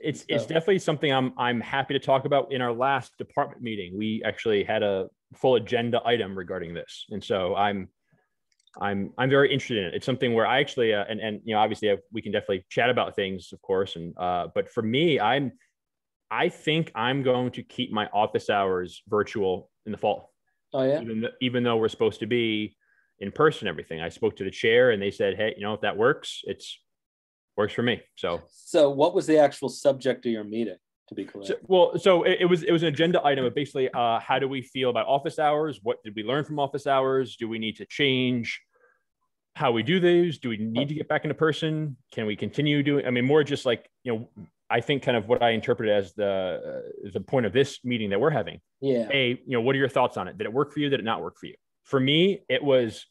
it's definitely something I'm happy to talk about. In our last department meeting, we actually had a full agenda item regarding this, and so I'm very interested in it. It's something where I actually and obviously we can definitely chat about things, of course, and but for me, I think I'm going to keep my office hours virtual in the fall. Oh yeah. Even though we're supposed to be in person, everything. I spoke to the chair and they said, hey, if that works, it's works for me. So what was the actual subject of your meeting, to be clear? So it was an agenda item of basically how do we feel about office hours? What did we learn from office hours? Do we need to change how we do these? Do we need to get back into person? Can we continue doing? I mean, more just like, I think kind of what I interpreted as the point of this meeting that we're having. Yeah. Hey, what are your thoughts on it? Did it work for you? Did it not work for you? For me, it was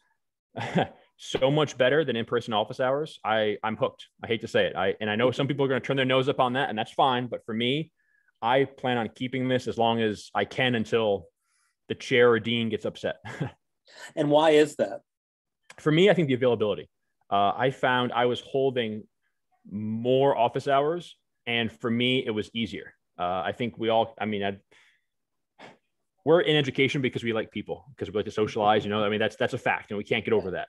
so much better than in-person office hours. I'm hooked. I hate to say it. I know some people are going to turn their nose up on that, and that's fine. But for me, I plan on keeping this as long as I can until the chair or dean gets upset. And why is that? For me, I think the availability. I found I was holding more office hours, and for me, it was easier. I think we all, we're in education because we like people, because we like to socialize, that's a fact, and we can't get over that.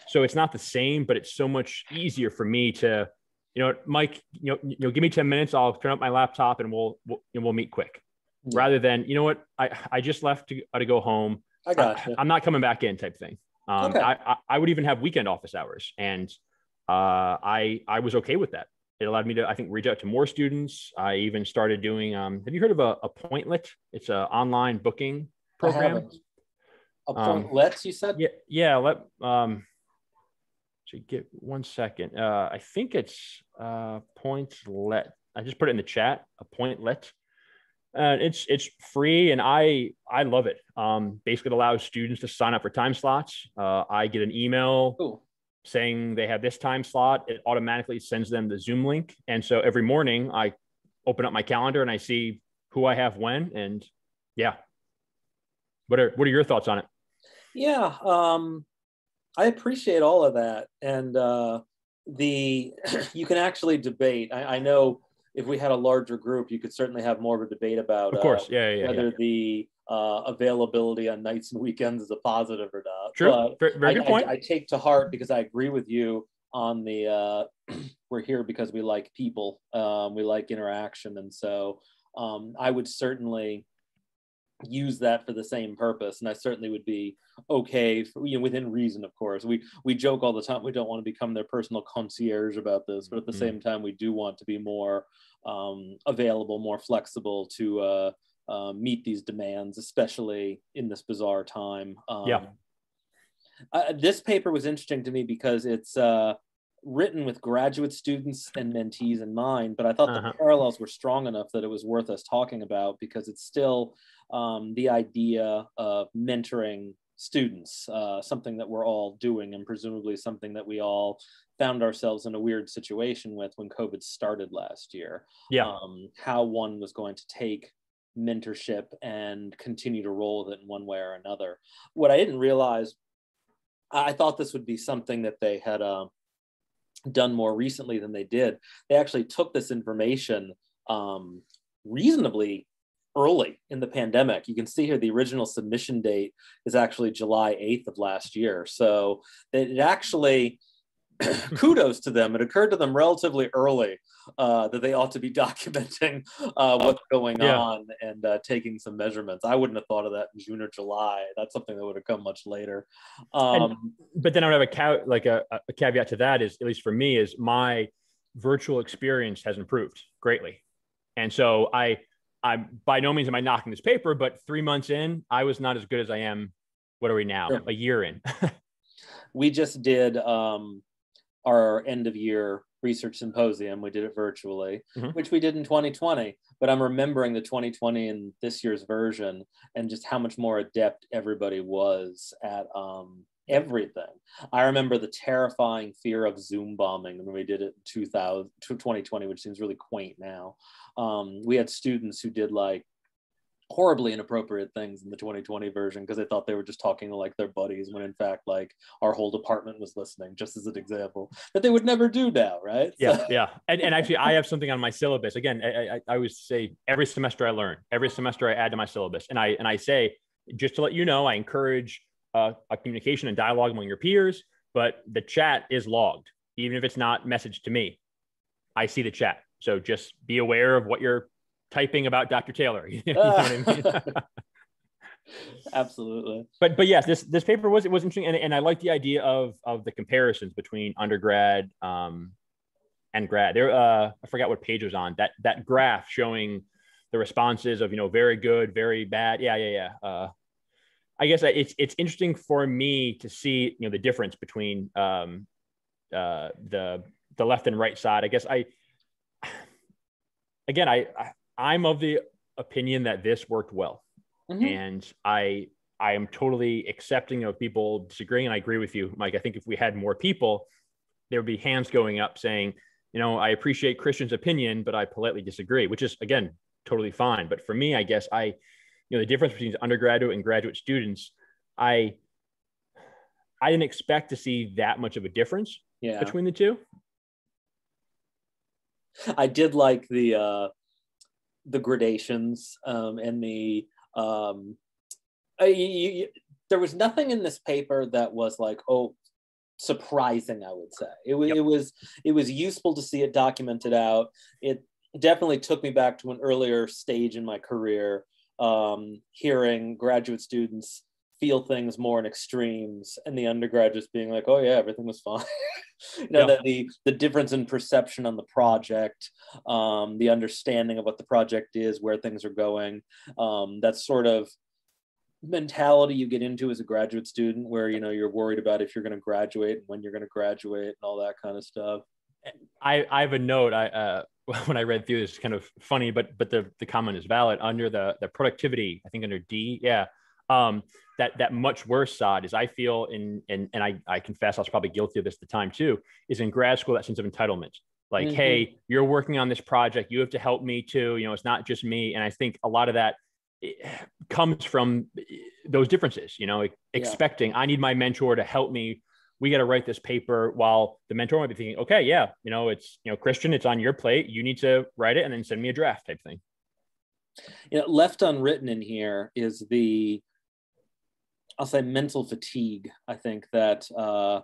So it's not the same, but it's so much easier for me to, Mike, give me 10 minutes. I'll turn up my laptop and we'll meet quick, rather than, I just left to go home. I got you. I'm not coming back in type thing. Okay. I would even have weekend office hours, and I was okay with that. It allowed me to, I think, reach out to more students. I even started doing, have you heard of a Appointlet? It's an online booking program. Appointlet, you said? Yeah. So get 1 second. I think it's Appointlet. I just put it in the chat, Appointlet. It's free, and I love it. Basically, it allows students to sign up for time slots. I get an email saying they have this time slot. It automatically sends them the Zoom link, and so every morning I open up my calendar and I see who I have when. And yeah, what are your thoughts on it? Yeah, I appreciate all of that, and you can actually debate. I know. If we had a larger group, you could certainly have more of a debate about of course. Whether the availability on nights and weekends is a positive or not. True. But very good point. I take to heart, because I agree with you on the we're here because we like people, we like interaction, and so I would certainly use that for the same purpose, and I certainly would be okay within reason. Of course, we joke all the time, we don't want to become their personal concierge about this, but at the same time we do want to be more available, more flexible to meet these demands, especially in this bizarre time. This paper was interesting to me because it's written with graduate students and mentees in mind, but I thought the parallels were strong enough that it was worth us talking about, because it's still the idea of mentoring students, something that we're all doing, and presumably something that we all found ourselves in a weird situation with when COVID started last year. How one was going to take mentorship and continue to roll with it in one way or another. What I didn't realize, I thought this would be something that they had done more recently than they did. They actually took this information reasonably early in the pandemic. You can see here the original submission date is actually July 8th of last year. So it actually, kudos to them. It occurred to them relatively early that they ought to be documenting what's going on and taking some measurements. I wouldn't have thought of that in June or July. That's something that would have come much later. But then I would have a caveat to that is, at least for me, is my virtual experience has improved greatly. And so I'm by no means am I knocking this paper, but 3 months in, I was not as good as I am. What are we now? Sure. A year in. We just did our end of year research symposium. We did it virtually, which we did in 2020, but I'm remembering the 2020 and this year's version, and just how much more adept everybody was at everything. I remember the terrifying fear of Zoom bombing when we did it in 2020, which seems really quaint now. We had students who did like horribly inappropriate things in the 2020 version because they thought they were just talking to like their buddies, when in fact like our whole department was listening, just as an example that they would never do now, right? Yeah, so. Yeah. And actually I have something on my syllabus. Again, I always say every semester I learn, every semester I add to my syllabus. And I say, just to let you know, I encourage a communication and dialogue among your peers, but the chat is logged, even if it's not messaged to me. I see the chat. So just be aware of what you're typing about Dr. Taylor. You know what I mean? Absolutely. But yes, this paper was interesting, and I like the idea of the comparisons between undergrad and grad. There, I forgot what page it was on. That graph showing the responses of, you know, very good, very bad. Yeah. I guess it's interesting for me to see, you know, the difference between the left and right side. I guess I'm of the opinion that this worked well. Mm-hmm. And I am totally accepting of people disagreeing. And I agree with you, Mike. I think if we had more people, there would be hands going up saying, you know, I appreciate Christian's opinion, but I politely disagree, which is, again, totally fine. But for me, I guess you know, the difference between undergraduate and graduate students, I didn't expect to see that much of a difference between the two. I did like the gradations and the there was nothing in this paper that was like, oh, surprising. I would say it was useful to see it documented out. It definitely took me back to an earlier stage in my career, hearing graduate students feel things more in extremes, and the undergraduates being like, oh yeah, everything was fine. You know, that the difference in perception on the project, the understanding of what the project is, where things are going, that sort of mentality you get into as a graduate student, where, you know, you're worried about if you're going to graduate and when you're going to graduate and all that kind of stuff. I have a note. When I read through this, kind of funny, but the comment is valid. Under the productivity, I think under D, that much worse side is, I feel, and I confess I was probably guilty of this at the time too, is in grad school, that sense of entitlement. Like, mm-hmm. Hey, you're working on this project, you have to help me too. You know, it's not just me. And I think a lot of that comes from those differences, you know, expecting, I need my mentor to help me. We got to write this paper, while the mentor might be thinking, okay, yeah, you know, it's, you know, Christian, it's on your plate. You need to write it and then send me a draft type thing. You know, left unwritten in here is I'll say mental fatigue, I think, that a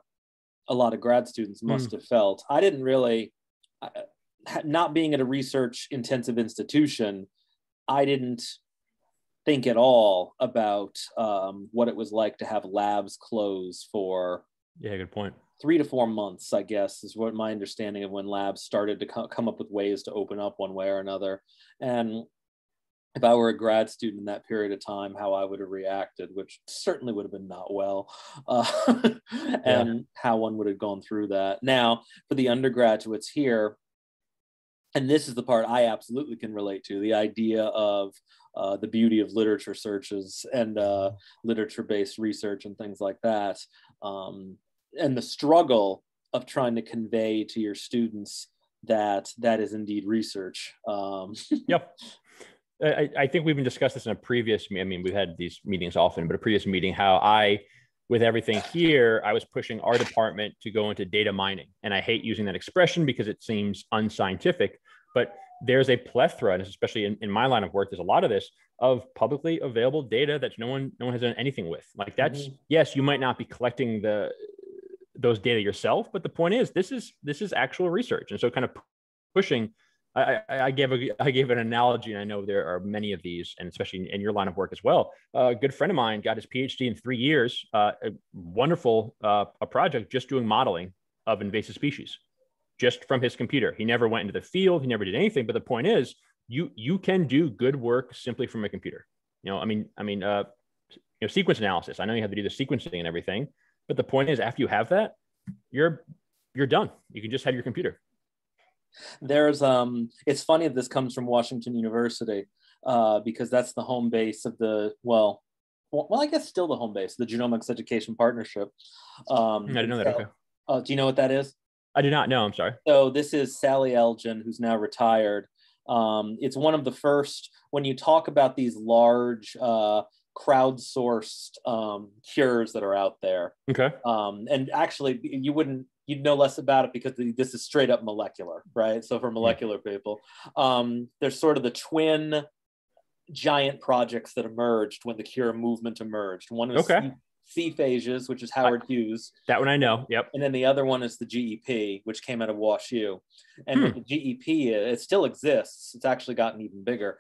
lot of grad students must have felt. I didn't really, not being at a research intensive institution, I didn't think at all about what it was like to have labs close for good point. 3 to 4 months, I guess, is what my understanding of when labs started to come up with ways to open up one way or another. And if I were a grad student in that period of time, how I would have reacted, which certainly would have been not well, and how one would have gone through that. Now, for the undergraduates here, and this is the part I absolutely can relate to, the idea of the beauty of literature searches and literature-based research and things like that, and the struggle of trying to convey to your students that is indeed research. Yep. I think we've been discussed this in a previous, I mean, we've had these meetings often, but a previous meeting, how with everything here, I was pushing our department to go into data mining. And I hate using that expression because it seems unscientific, but there's a plethora, and especially in my line of work, there's a lot of this, of publicly available data that no one has done anything with. Like, that's, yes, you might not be collecting those data yourself, but the point is, this is actual research. And so kind of pushing, I gave an analogy, and I know there are many of these, and especially in your line of work as well. A good friend of mine got his PhD in 3 years, a wonderful a project just doing modeling of invasive species, just from his computer. He never went into the field, he never did anything. But the point is, you can do good work simply from a computer. You know, I mean, you know, sequence analysis. I know you have to do the sequencing and everything, but the point is, after you have that, you're done. You can just have your computer. There's it's funny that this comes from Washington University, because that's the home base of the, well, I guess still the home base, the Genomics Education Partnership. I didn't know that. Okay. Do you know what that is? I do not know. I'm sorry. So this is Sally Elgin, who's now retired. It's one of the first, when you talk about these large crowdsourced cures that are out there. Okay. And actually, you'd know less about it because this is straight up molecular, right? So for molecular people, there's sort of the twin giant projects that emerged when the cure movement emerged. One was C-phages, which is Howard Hughes. That one I know. Yep. And then the other one is the GEP, which came out of WashU. And what the GEP is, it still exists. It's actually gotten even bigger.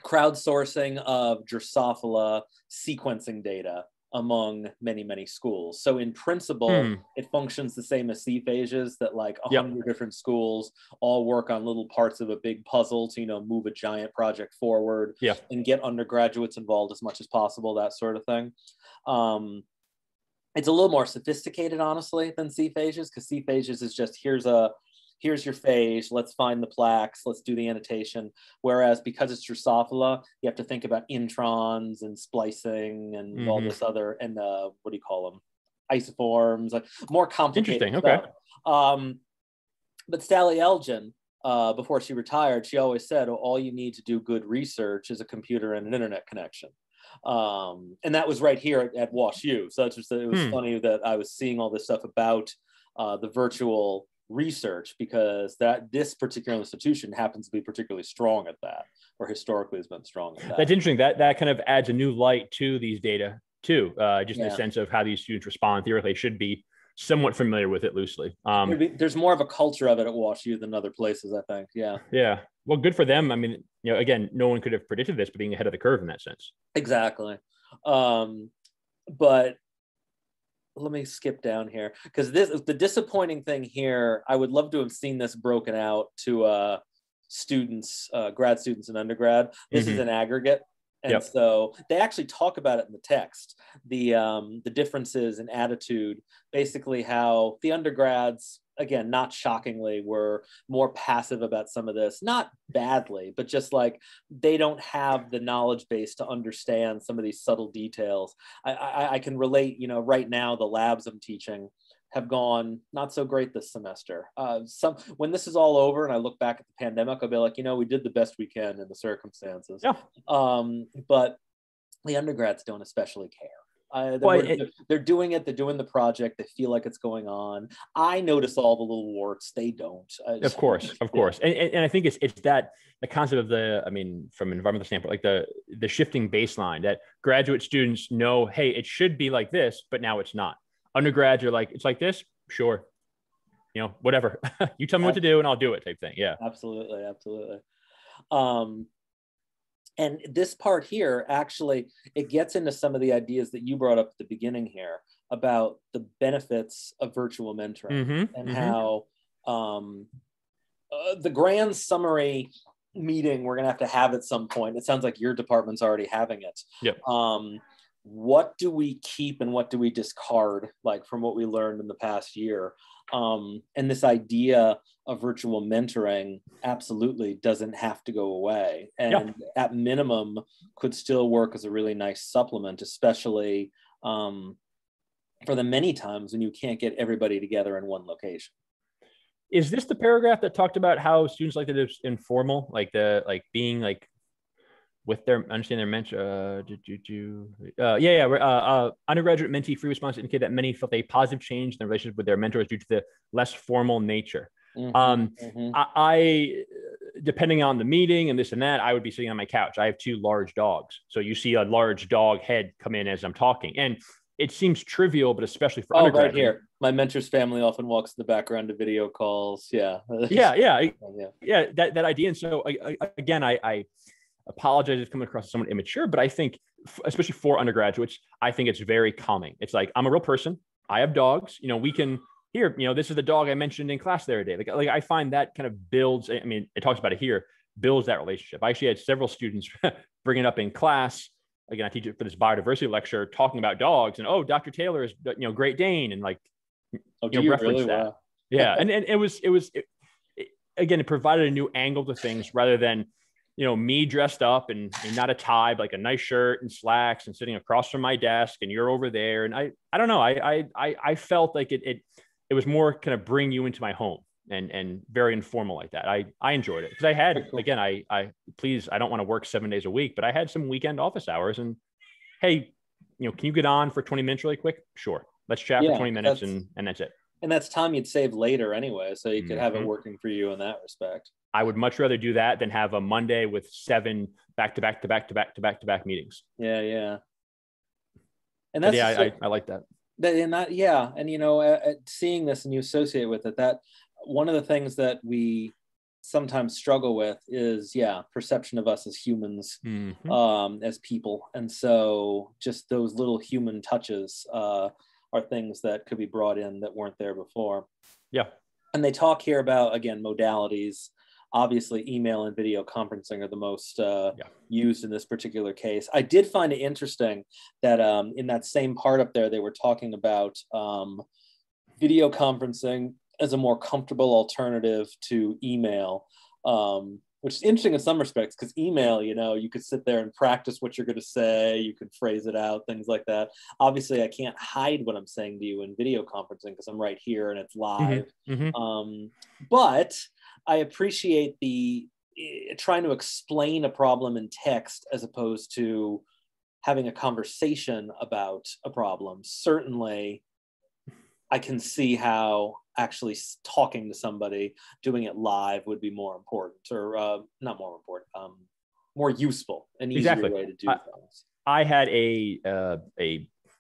Crowdsourcing of Drosophila sequencing data among many, many schools. So in principle, it functions the same as C-phages, that like 100 different schools all work on little parts of a big puzzle to, move a giant project forward and get undergraduates involved as much as possible, that sort of thing. It's a little more sophisticated, honestly, than C-phages, because C-phages is just, here's your phage, let's find the plaques, let's do the annotation. Whereas because it's Drosophila, you have to think about introns and splicing and all this other, and what do you call them? Isoforms, like more complicated stuff. Okay. But Sally Elgin, before she retired, she always said, all you need to do good research is a computer and an internet connection. And that was right here at WashU. So it was funny that I was seeing all this stuff about the virtual research, because this particular institution happens to be particularly strong at that, or historically has been strong at that. That's interesting. That kind of adds a new light to these data too, just in the sense of how these students respond. Theoretically, they should be somewhat familiar with it loosely. There's more of a culture of it at WashU than other places, I think. Yeah. Well, good for them. I mean, again, no one could have predicted this, but being ahead of the curve in that sense. Exactly. But let me skip down here, because the disappointing thing here, I would love to have seen this broken out to students, grad students and undergrad. This is an aggregate. And so they actually talk about it in the text, the differences in attitude, basically how the undergrads, again, not shockingly, were more passive about some of this, not badly, but just like they don't have the knowledge base to understand some of these subtle details. I can relate, right now, the labs I'm teaching have gone not so great this semester. When this is all over and I look back at the pandemic, I'll be like, we did the best we can in the circumstances. Yeah. But the undergrads don't especially care. They're doing it. They're doing the project. They feel like it's going on. I notice all the little warts. They don't. Of course. And I think it's that the concept of from an environmental standpoint, like the shifting baseline that graduate students know, hey, it should be like this, but now it's not. Undergrads are like, it's like this. Sure. Whatever. You tell me what to do and I'll do it, type thing. Yeah. Absolutely. And this part here, actually, it gets into some of the ideas that you brought up at the beginning here about the benefits of virtual mentoring and how the grand summary meeting we're going to have at some point. It sounds like your department's already having it. Yep. What do we keep and what do we discard, like from what we learned in the past year? And this idea of virtual mentoring absolutely doesn't have to go away, and at minimum could still work as a really nice supplement, especially for the many times when you can't get everybody together in one location. Is this the paragraph that talked about how students like to do informal, being with their understanding their mentor? Undergraduate mentee free response indicated that many felt a positive change in their relationship with their mentors due to the less formal nature. I depending on the meeting and this and that, I would be sitting on my couch. I have 2 large dogs, so you see a large dog head come in as I'm talking, and it seems trivial, but especially for undergraduate. Right here, my mentor's family often walks in the background of video calls. That idea. And so again, I apologize if coming across as somewhat immature, but I think, especially for undergraduates, I think it's very calming. It's like, I'm a real person. I have dogs. We can here. This is the dog I mentioned in class the other day. Like I find that kind of builds. I mean, it talks about it here, builds that relationship. I actually had several students bring it up in class. Again, I teach it for this biodiversity lecture, talking about dogs, and Dr. Taylor is Great Dane, and reference really? That. Wow. Yeah, and it provided a new angle to things rather than me dressed up and not a tie, but like a nice shirt and slacks and sitting across from my desk and you're over there. And I don't know. I felt like it was more kind of bring you into my home. and very informal like that. I enjoyed it because I had, Cool. again, I don't want to work 7 days a week, but I had some weekend office hours, and hey, can you get on for 20 minutes really quick? Sure. Let's chat for 20 minutes and that's it. And that's time you'd save later anyway. So you could have it working for you in that respect. I would much rather do that than have a Monday with 7 back-to-back meetings. Yeah. Yeah. And that's, I like that. And seeing this and you associate with it, that one of the things that we sometimes struggle with is perception of us as humans, as people. And so just those little human touches are things that could be brought in that weren't there before. Yeah. And they talk here about, again, modalities. Obviously, email and video conferencing are the most used in this particular case. I did find it interesting that in that same part up there, they were talking about video conferencing as a more comfortable alternative to email, which is interesting in some respects, because email, you could sit there and practice what you're going to say, you could phrase it out, things like that. Obviously, I can't hide what I'm saying to you in video conferencing because I'm right here and it's live. But I appreciate the trying to explain a problem in text as opposed to having a conversation about a problem. Certainly, I can see how actually talking to somebody, doing it live would be more important, or not more important, more useful, an easier way to do things. I had a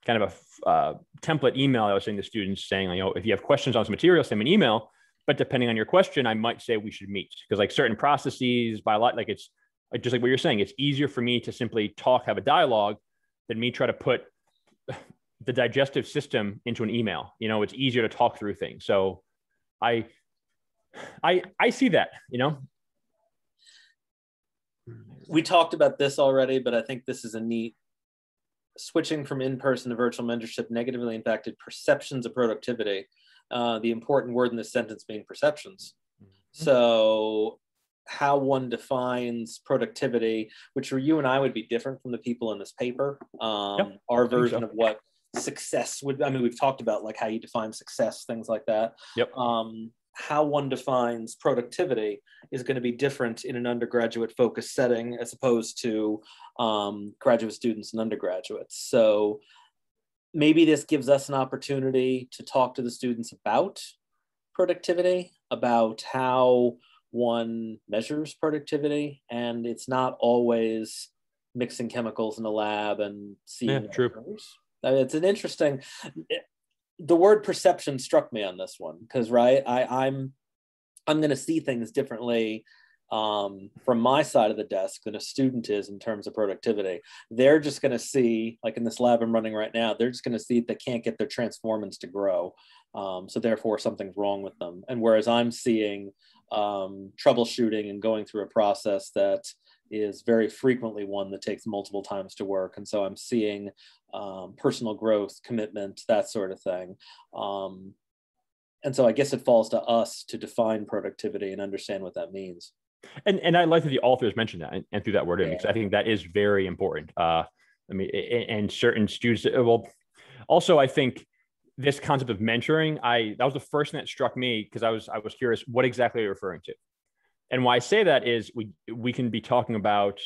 kind of a template email I was sending to students saying, if you have questions on some material, send me an email. But depending on your question, I might say we should meet, because like certain processes, it's just like what you're saying. It's easier for me to simply have a dialogue, than me try to put the digestive system into an email. It's easier to talk through things. So I see that. We talked about this already, but I think this is a neat. Switching from in-person to virtual mentorship negatively impacted perceptions of productivity. The important word in this sentence being perceptions. So how one defines productivity, which for you and I would be different from the people in this paper. Our version of what success would, we've talked about like how you define success, things like that. How one defines productivity is going to be different in an undergraduate focused setting as opposed to graduate students and undergraduates. So maybe this gives us an opportunity to talk to the students about productivity, about how one measures productivity. And it's not always mixing chemicals in a lab and seeing numbers. It's an interesting, the word perception struck me on this one, because I'm going to see things differently from my side of the desk than a student is in terms of productivity. They're just going to see, like in this lab I'm running right now, they're just going to see they can't get their transformants to grow. So therefore something's wrong with them. And whereas I'm seeing troubleshooting and going through a process that is very frequently one that takes multiple times to work. And so I'm seeing personal growth, commitment, that sort of thing. And so I guess it falls to us to define productivity and understand what that means. And I like that the authors mentioned that and threw that word in, because I think that is very important. And certain students, also I think this concept of mentoring, that was the first thing that struck me, because I was curious, what exactly are you referring to? And why I say that is we can be talking about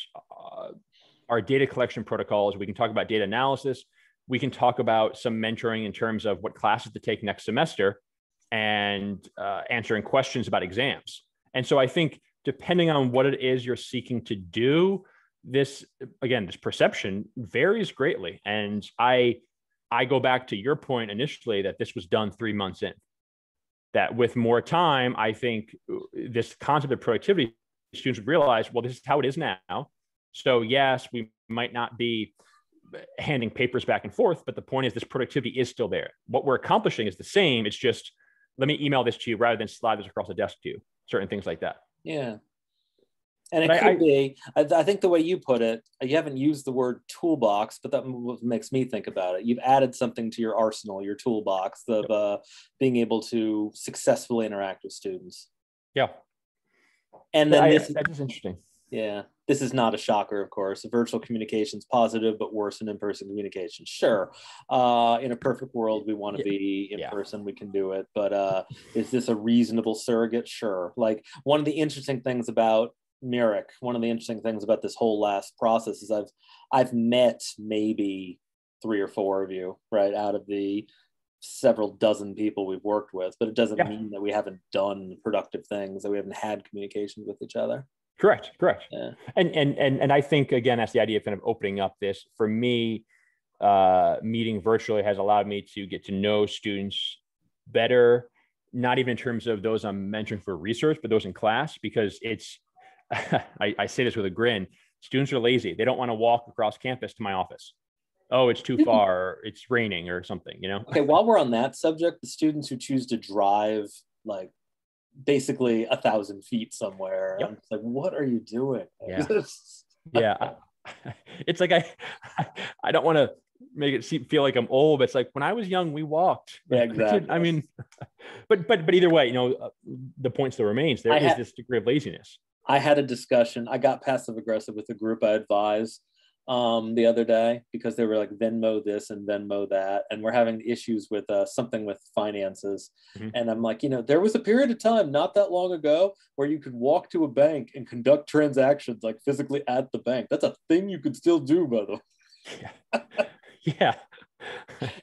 our data collection protocols. We can talk about data analysis. We can talk about some mentoring in terms of what classes to take next semester and answering questions about exams. And so I think depending on what it is you're seeking to do, this perception varies greatly. And I go back to your point initially that this was done 3 months in. That with more time, I think this concept of productivity, students realize, well, this is how it is now. So yes, we might not be handing papers back and forth, but the point is this productivity is still there. What we're accomplishing is the same. It's just, let me email this to you rather than slide this across the desk to you, certain things like that. Yeah. And it could be, I think the way you put it, you haven't used the word toolbox, but that makes me think about it. You've added something to your arsenal, your toolbox of being able to successfully interact with students. Yeah. And then that is interesting. Yeah, this is not a shocker, of course. Virtual communication's positive, but worse than in-person communication. Sure, in a perfect world, we want to be in person. We can do it, but is this a reasonable surrogate? Sure. Like one of the interesting things about Mirroc, one of the interesting things about this whole last process is I've met maybe 3 or 4 of you, right, out of the several dozen people we've worked with, but it doesn't mean that we haven't done productive things, that we haven't had communications with each other. Correct. Yeah. And I think, again, that's the idea of kind of opening up this. For me, meeting virtually has allowed me to get to know students better, not even in terms of those I'm mentoring for research, but those in class, because it's, I say this with a grin, students are lazy. They don't want to walk across campus to my office. Oh, it's too far, or it's raining or something, you know? Okay, while we're on that subject, the students who choose to drive like basically 1,000 feet somewhere, I'm just like, what are you doing? Yeah. It's like, I don't want to make it feel like I'm old, but it's like when I was young, we walked. Yeah, exactly. I mean, but either way, you know, the point still remains. There is this degree of laziness. I had a discussion. I got passive aggressive with a group I advise the other day because they were like Venmo this and Venmo that, and we're having issues with something with finances. Mm-hmm. And I'm like, you know, there was a period of time not that long ago where you could walk to a bank and conduct transactions like physically at the bank. That's a thing you could still do, by the way. Yeah.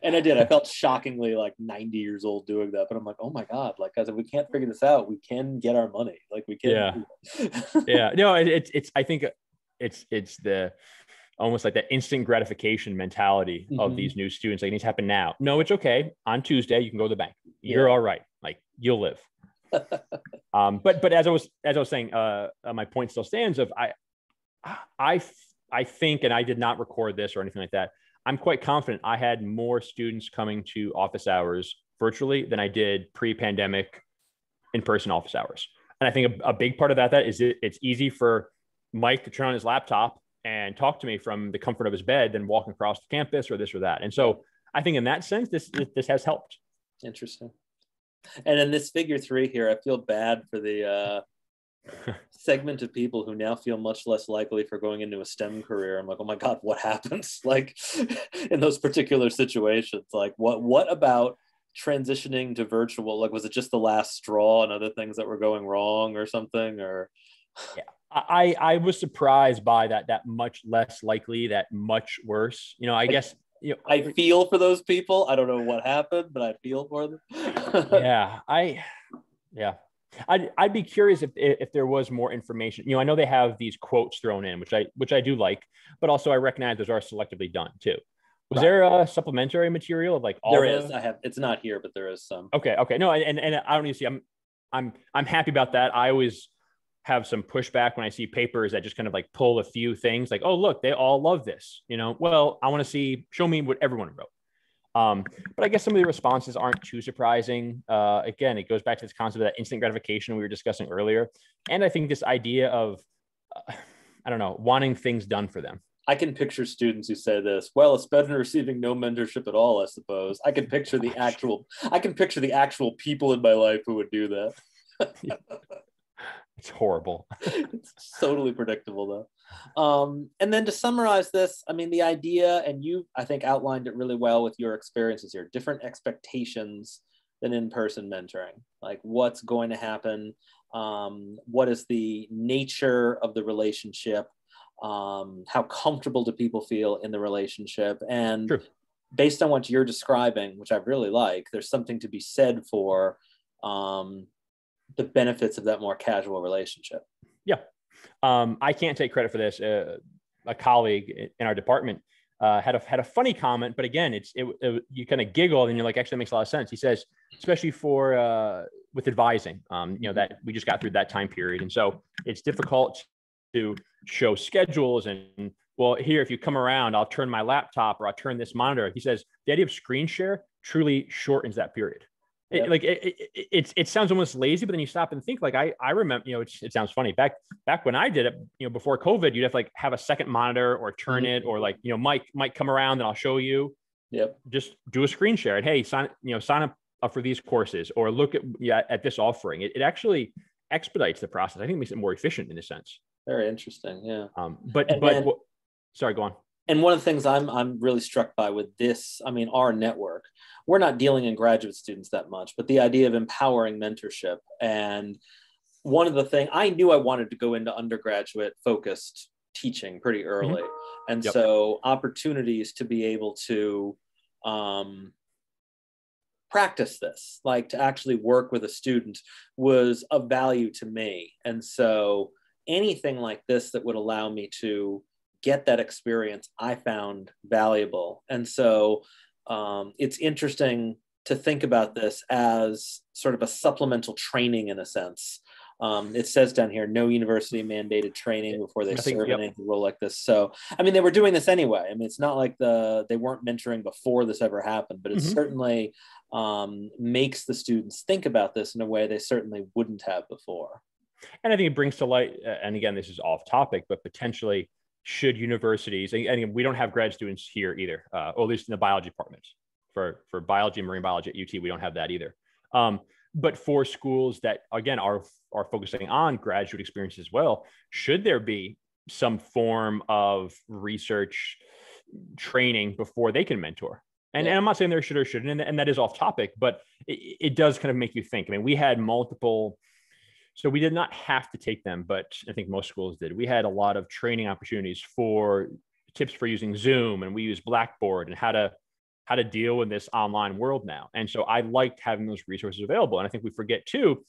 And I did. I felt shockingly like 90 years old doing that, but I'm like, oh my God, like I said, we can't figure this out. We can get our money. Like we can. Yeah. No, it's, I think it's the, almost like that instant gratification mentality of these new students. Like it needs to happen now. No, it's okay. On Tuesday, you can go to the bank. You're all right. Like you'll live. But as I was saying, my point still stands of I think, and I did not record this or anything like that, I'm quite confident I had more students coming to office hours virtually than I did pre-pandemic in-person office hours. And I think a big part of that is it's easy for Mike to turn on his laptop and talk to me from the comfort of his bed than walking across the campus or this or that. And so I think in that sense, this has helped. Interesting. And in this figure 3 here, I feel bad for the segment of people who now feel much less likely for going into a STEM career. I'm like, oh my God, what happens? Like in those particular situations, like what about transitioning to virtual? Like, was it just the last straw and other things that were going wrong or something? Or yeah. I was surprised by that much less likely, that much worse. You know, I guess, you know, I feel for those people. I don't know what happened, but I feel for them. I'd be curious if there was more information. You know, I know they have these quotes thrown in, which I do like, but also I recognize those are selectively done too. Was there a supplementary material of like all? There is. I have. It's not here, but there is some. Okay. No, and I don't even see. I'm happy about that. I always have some pushback when I see papers that just kind of like pull a few things like, oh, look, they all love this, you know, well, I want to show me what everyone wrote. But I guess some of the responses aren't too surprising. Again, it goes back to this concept of that instant gratification we were discussing earlier. And I think this idea of, I don't know, wanting things done for them. I can picture students who say this, well, it's better than receiving no mentorship at all, I suppose. I can picture the actual people in my life who would do that. It's horrible. It's totally predictable though. And then to summarize this, I mean, the idea, and you, I think, outlined it really well with your experiences here, different expectations than in-person mentoring. Like what's going to happen? What is the nature of the relationship? How comfortable do people feel in the relationship? And True. Based on what you're describing, which I really like, there's something to be said for the benefits of that more casual relationship. Yeah. I can't take credit for this. A colleague in our department had a funny comment, but again, you kind of giggle and you're like, actually, that makes a lot of sense. He says, especially for with advising, you know, that we just got through that time period, and so it's difficult to show schedules and, well, here, if you come around, I'll turn my laptop or I'll turn this monitor. He says the idea of screen share truly shortens that period. Yep. It sounds almost lazy, but then you stop and think, like, I remember, you know, it sounds funny back when I did it, you know, before COVID, you'd have to like have a second monitor or turn it, or like, you know, Mike might come around and I'll show you. Yep. Just do a screen share and, hey, sign up for these courses, or look at this offering. It actually expedites the process. I think it makes it more efficient in a sense. Very interesting. Yeah. But sorry, go on. And one of the things I'm really struck by with this, I mean, our network, we're not dealing in graduate students that much, but the idea of empowering mentorship. And one of the things I knew I wanted to go into undergraduate focused teaching pretty early. Mm-hmm. And so opportunities to be able to practice this, like to actually work with a student, was of value to me. And so anything like this that would allow me to get that experience, I found valuable. And so it's interesting to think about this as sort of a supplemental training in a sense. It says down here, no university mandated training before they serve in any role like this. So, I mean, they were doing this anyway. I mean, it's not like they weren't mentoring before this ever happened, but it certainly makes the students think about this in a way they certainly wouldn't have before. And I think it brings to light, and again, this is off topic, but potentially should universities, and we don't have grad students here either, or at least in the biology department. For biology and marine biology at UT, we don't have that either. But for schools that, again, are focusing on graduate experience as well, should there be some form of research training before they can mentor? And I'm not saying there should or shouldn't, and that is off topic, but it does kind of make you think. I mean, we had multiple, so we did not have to take them, but I think most schools did. We had a lot of training opportunities for tips for using Zoom, and we use Blackboard and how to deal with this online world now. And so I liked having those resources available. And I think we forget too,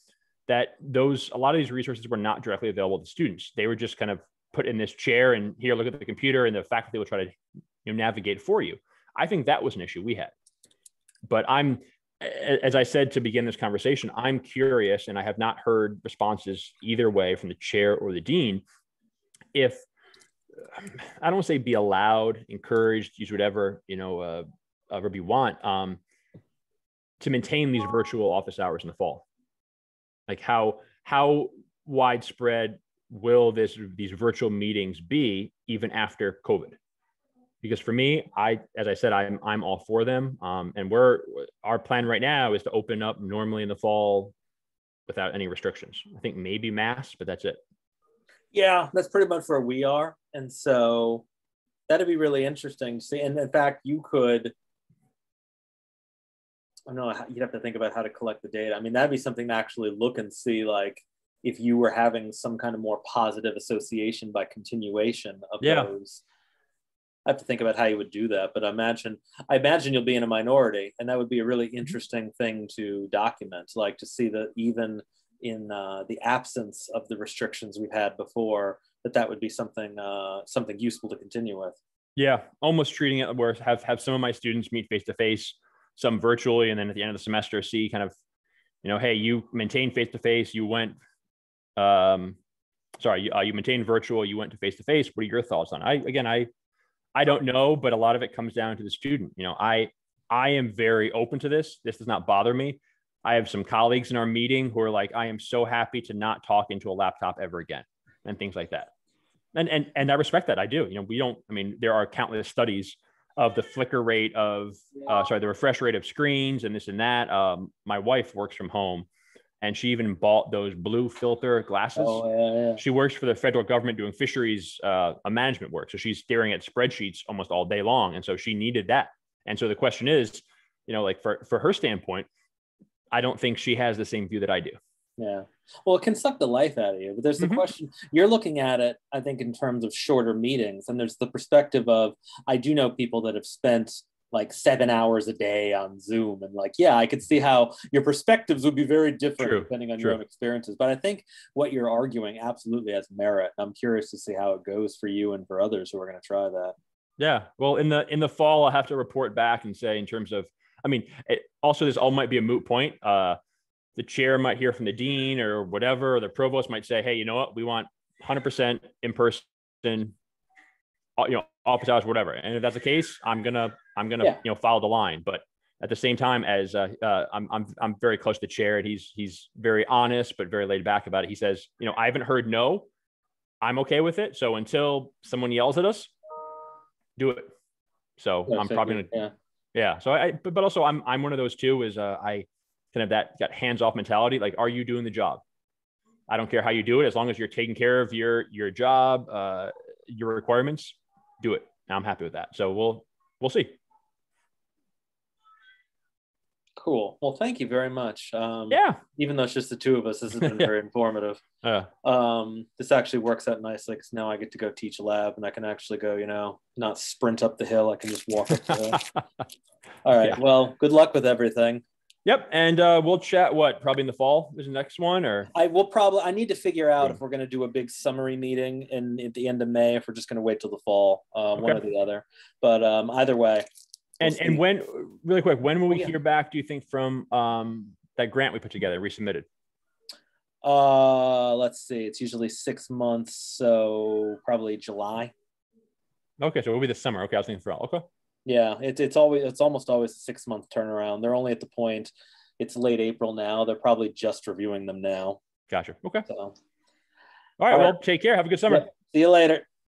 that a lot of these resources were not directly available to students. They were just kind of put in this chair and here, look at the computer, and the faculty will try to navigate for you. I think that was an issue we had. But as I said to begin this conversation, I'm curious, and I have not heard responses either way from the chair or the dean, if, I don't want to say be allowed, encouraged, use whatever, verb you want, to maintain these virtual office hours in the fall. Like how widespread will these virtual meetings be even after COVID? Because for me, as I said, I'm all for them. And our plan right now is to open up normally in the fall without any restrictions. I think maybe masks, but that's it. Yeah, that's pretty much where we are. And so that'd be really interesting to see. And in fact, you could, I don't know, you'd have to think about how to collect the data. I mean, that'd be something to actually look and see, like, if you were having some kind of more positive association by continuation of those. I have to think about how you would do that, but I imagine you'll be in a minority, and that would be a really interesting thing to document, like to see that even in the absence of the restrictions we've had before, that would be something useful to continue with. Yeah, almost treating it where have some of my students meet face-to-face, some virtually, and then at the end of the semester see kind of, hey, you maintained face-to-face, you went, you maintained virtual, you went to face-to-face. What are your thoughts on it? I don't know, but a lot of it comes down to the student. I am very open to this. This does not bother me. I have some colleagues in our meeting who are like, I am so happy to not talk into a laptop ever again, and things like that. And I respect that. I do. There are countless studies of the flicker rate of, the refresh rate of screens and this and that. My wife works from home, and she even bought those blue filter glasses. Oh, yeah. She works for the federal government doing fisheries management work. So she's staring at spreadsheets almost all day long. And so she needed that. And so the question is, like for her standpoint, I don't think she has the same view that I do. Yeah. Well, it can suck the life out of you. But there's the question, you're looking at it, I think, in terms of shorter meetings. And there's the perspective of, I do know people that have spent like 7 hours a day on Zoom, and I could see how your perspectives would be very different depending on your own experiences. But I think what you're arguing absolutely has merit. I'm curious to see how it goes for you and for others who are going to try that. Yeah. Well, in the fall, I'll have to report back and say, in terms of, also this all might be a moot point. The chair might hear from the dean or whatever, or the provost might say, hey, you know what, we want 100% in person, office hours, whatever. And if that's the case, I'm gonna follow the line. But at the same time, as I'm very close to the chair, and he's very honest but very laid back about it. He says, I haven't heard no, I'm okay with it. So until someone yells at us, do it. So I'm probably gonna So but also I'm one of those too, is I kind of got hands off mentality. Like, are you doing the job? I don't care how you do it, as long as you're taking care of your job, your requirements, do it. I'm happy with that. So we'll see. Cool. Well, thank you very much. Yeah. Even though it's just the two of us, this has been very informative. This actually works out nicely because now I get to go teach a lab and I can actually go, not sprint up the hill. I can just walk up the hill. All right. Yeah. Well, good luck with everything. Yep. And we'll chat probably in the fall is the next one, or I need to figure out if we're going to do a big summary meeting at the end of May, if we're just going to wait till the fall, one or the other. But either way. And when, really quick, when will we hear back, do you think, from that grant we put together, resubmitted? Let's see. It's usually 6 months, so probably July. Okay, so it'll be the summer. Okay, I was thinking for all. Okay. Yeah, it's almost always a 6 month turnaround. They're only at the point, it's late April now. They're probably just reviewing them now. Gotcha. Okay. So, all right. Well, take care. Have a good summer. Yep. See you later.